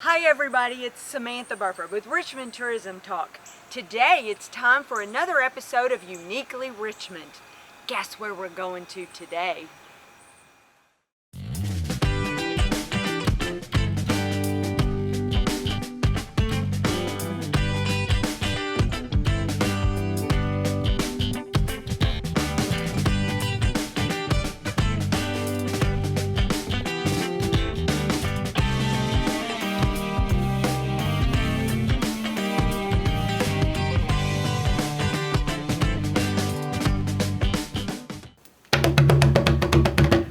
Hi everybody, it's Samantha Burford with Richmond Tourism Talk. Today it's time for another episode of Uniquely Richmond. Guess where we're going to today?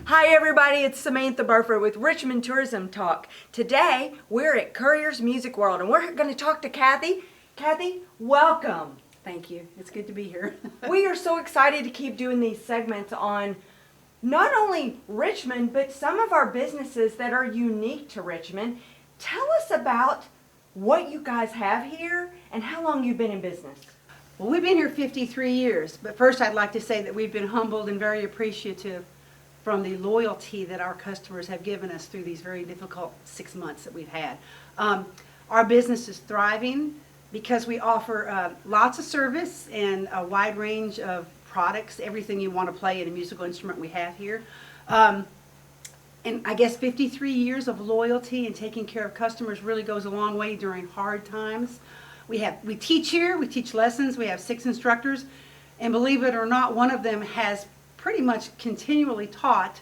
Hi everybody, it's Samantha Burford with Richmond Tourism Talk. Today we're at Curriers Music World and we're going to talk to Kathy. Kathy, welcome. Thank you. It's good to be here. We are so excited to keep doing these segments on not only Richmond, but some of our businesses that are unique to Richmond. Tell us about what you guys have here and how long you've been in business. Well, we've been here 53 years, but first I'd like to say that we've been humbled and very appreciative from the loyalty that our customers have given us through these very difficult 6 months that we've had. Our business is thriving because we offer lots of service and a wide range of products, everything you want to play in a musical instrument we have here. And I guess 53 years of loyalty and taking care of customers really goes a long way during hard times. We teach here, we teach lessons, we have 6 instructors, and believe it or not, one of them has pretty much continually taught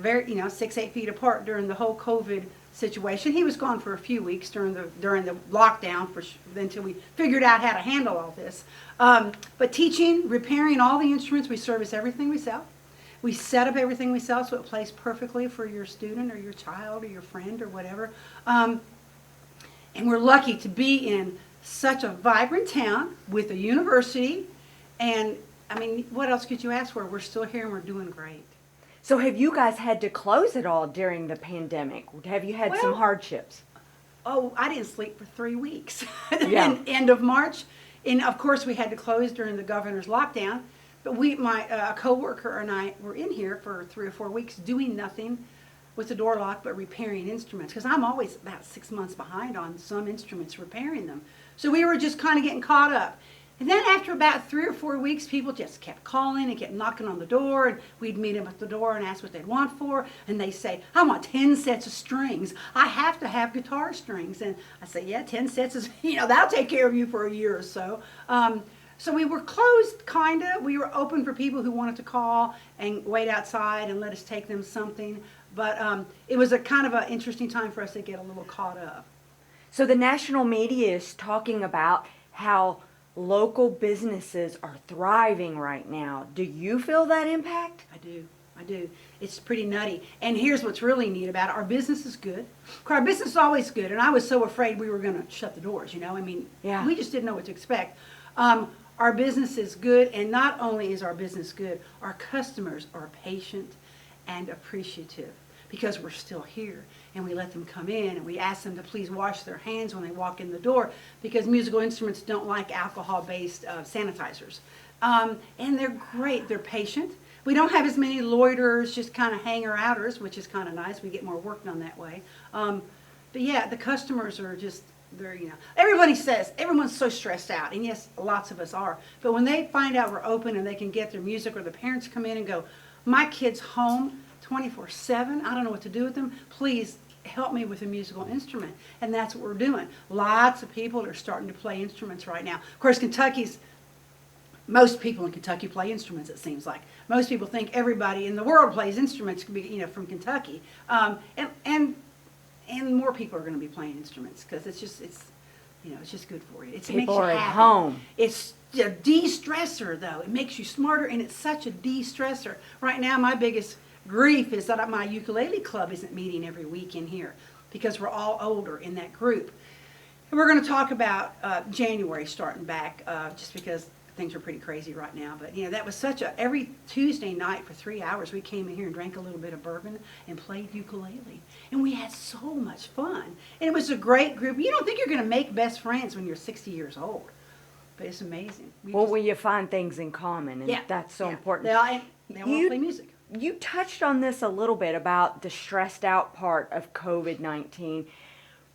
6-8 feet apart during the whole COVID situation. He was gone for a few weeks during the lockdown until we figured out how to handle all this. But teaching, repairing all the instruments, we service everything we sell. We set up everything we sell so it plays perfectly for your student or your child or your friend or whatever. And we're lucky to be in such a vibrant town with a university. And I mean, what else could you ask for? We're still here and we're doing great. So have you guys had to close it all during the pandemic? Have you had some hardships? Oh, I didn't sleep for 3 weeks. Yeah. End of March. And of course we had to close during the governor's lockdown. But my coworker and I were in here for 3 or 4 weeks doing nothing with the door locked but repairing instruments. Because I'm always about 6 months behind on some instruments, repairing them. So we were just kind of getting caught up. And then after about 3 or 4 weeks, people just kept calling and kept knocking on the door, and we'd meet them at the door and ask what they'd want for, and they say, I want 10 sets of strings. I have to have guitar strings. And I say, yeah, 10 sets is, that'll take care of you for a year or so. So we were closed, kind of. We were open for people who wanted to call and wait outside and let us take them something. But it was a kind of an interesting time for us to get a little caught up. So the national media is talking about how local businesses are thriving right now. Do you feel that impact? I do. It's pretty nutty. And here's what's really neat about it. Our business is good. Our business is always good. And I was so afraid we were going to shut the doors, Yeah. We just didn't know what to expect. Our business is good. And not only is our business good, our customers are patient and appreciative because we're still here. And we let them come in and we ask them to please wash their hands when they walk in the door because musical instruments don't like alcohol-based sanitizers. And they're great. They're patient. We don't have as many loiterers, just kind of hanger-outers, which is kind of nice. We get more work done that way. But yeah, the customers are just, everybody says, everyone's so stressed out. And yes, lots of us are. But when they find out we're open and they can get their music, or the parents come in and go, my kid's home 24/7. I don't know what to do with them. Please help me with a musical instrument. And that's what we're doing. Lots of people are starting to play instruments right now. Of course, most people in Kentucky play instruments, it seems like. Most people think everybody in the world plays instruments, from Kentucky. And more people are going to be playing instruments because it's just good for you. People are at home. It's a de-stressor, though. It makes you smarter, and it's such a de-stressor. Right now, my biggest grief is that my ukulele club isn't meeting every week in here because we're all older in that group. And we're going to talk about January starting back just because things are pretty crazy right now. But, that was every Tuesday night for 3 hours we came in here and drank a little bit of bourbon and played ukulele. And we had so much fun. And it was a great group. You don't think you're going to make best friends when you're 60 years old. But it's amazing. Well, you find things in common, and that's so important. They want to play music. You touched on this a little bit about the stressed out part of COVID-19.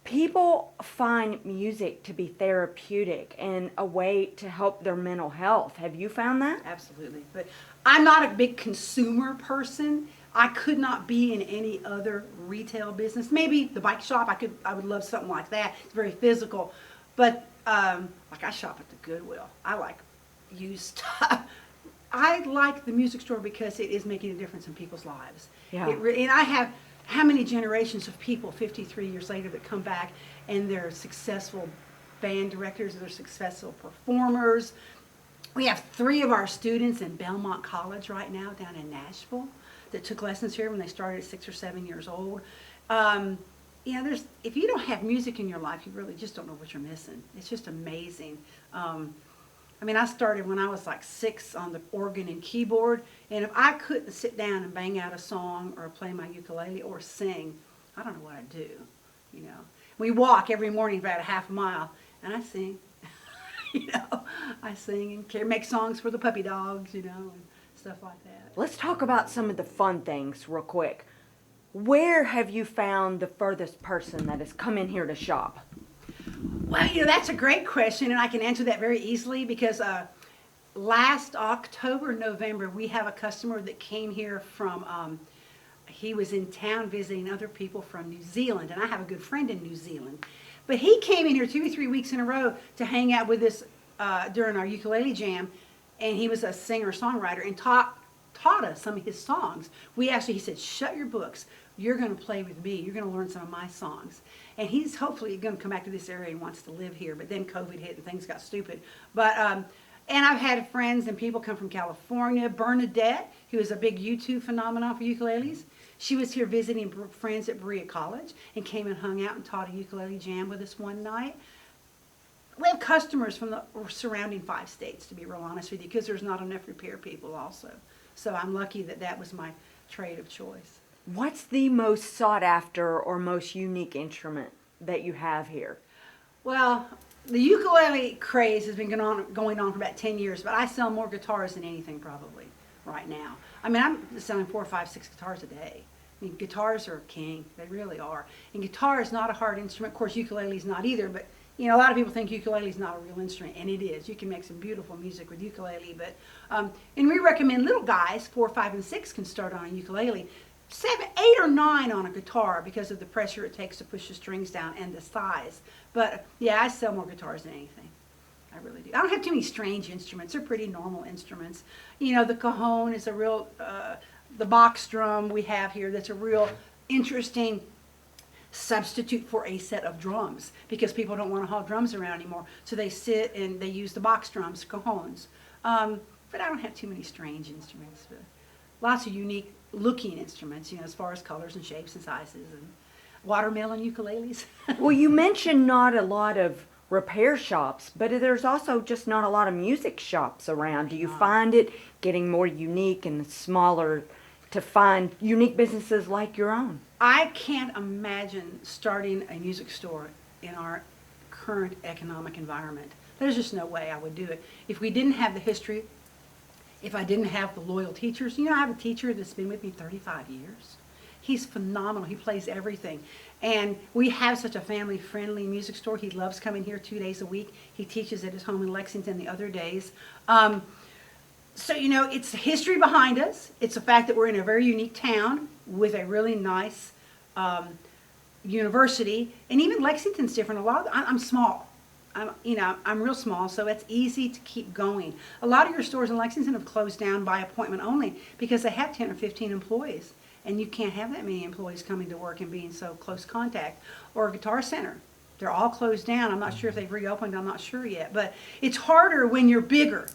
People find music to be therapeutic and a way to help their mental health. Have you found that? Absolutely. But I'm not a big consumer person. I could not be in any other retail business. Maybe the bike shop, I would love something like that. It's very physical. But like I shop at the Goodwill. I like used stuff. I like the music store because it is making a difference in people's lives. Yeah. And I have how many generations of people 53 years later that come back and they're successful band directors, they're successful performers. We have 3 of our students in Belmont College right now down in Nashville that took lessons here when they started at 6 or 7 years old. You know, if you don't have music in your life, you really just don't know what you're missing. It's just amazing. I mean, I started when I was like 6 on the organ and keyboard, and if I couldn't sit down and bang out a song or play my ukulele or sing, I don't know what I'd do, you know. We walk every morning about a half a mile, and I sing, you know. I sing and make songs for the puppy dogs, you know, and stuff like that. Let's talk about some of the fun things real quick. Where have you found the furthest person that has come in here to shop? Well, you know, that's a great question, and I can answer that very easily because last October, November, we have a customer that came here from, he was in town visiting other people from New Zealand, and I have a good friend in New Zealand. But he came in here 2 or 3 weeks in a row to hang out with us during our ukulele jam, and he was a singer-songwriter and taught us some of his songs. He said, shut your books. You're going to play with me. You're going to learn some of my songs. And he's hopefully going to come back to this area and wants to live here. But then COVID hit and things got stupid. But and I've had friends and people come from California. Bernadette, who is a big YouTube phenomenon for ukuleles. She was here visiting friends at Berea College and came and hung out and taught a ukulele jam with us one night. We have customers from the surrounding 5 states, to be real honest with you, because there's not enough repair people also. So I'm lucky that that was my trade of choice. What's the most sought after or most unique instrument that you have here? Well, the ukulele craze has been going on for about 10 years, but I sell more guitars than anything probably right now. I mean, I'm selling 4, 5, 6 guitars a day. I mean, guitars are king. They really are. And guitar is not a hard instrument. Of course, ukulele is not either, but you know, a lot of people think ukulele is not a real instrument, and it is. You can make some beautiful music with ukulele, but and we recommend little guys, 4, 5, and 6 can start on a ukulele. 7, 8, or 9 on a guitar because of the pressure it takes to push the strings down and the size. But yeah, I sell more guitars than anything. I really do. I don't have too many strange instruments. They're pretty normal instruments. You know, the cajon is a real, the box drum we have here, that's a real interesting substitute for a set of drums because people don't want to haul drums around anymore. So they sit and they use the box drums, cajons. But I don't have too many strange instruments. But lots of unique looking instruments, you know, as far as colors and shapes and sizes, and watermelon ukuleles. Well, you mentioned not a lot of repair shops, but there's also just not a lot of music shops around. Do you find it getting more unique and smaller to find unique businesses like your own? I can't imagine starting a music store in our current economic environment. There's just no way I would do it. If we didn't have the history, if I didn't have the loyal teachers. You know, I have a teacher that's been with me 35 years. He's phenomenal. He plays everything. And we have such a family-friendly music store. He loves coming here 2 days a week. He teaches at his home in Lexington the other days. So, you know, it's history behind us. It's the fact that we're in a very unique town with a really nice university. And even Lexington's different. I'm small. I'm real small, so it's easy to keep going. A lot of your stores in Lexington have closed down by appointment only because they have 10 or 15 employees. And you can't have that many employees coming to work and being so close contact. Or a Guitar Center. They're all closed down. I'm not sure if they've reopened. I'm not sure yet. But it's harder when you're bigger.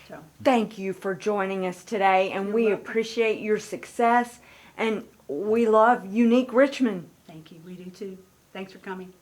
So. Thank you for joining us today, and we appreciate your success, and we love Unique Richmond. Thank you. We do too. Thanks for coming.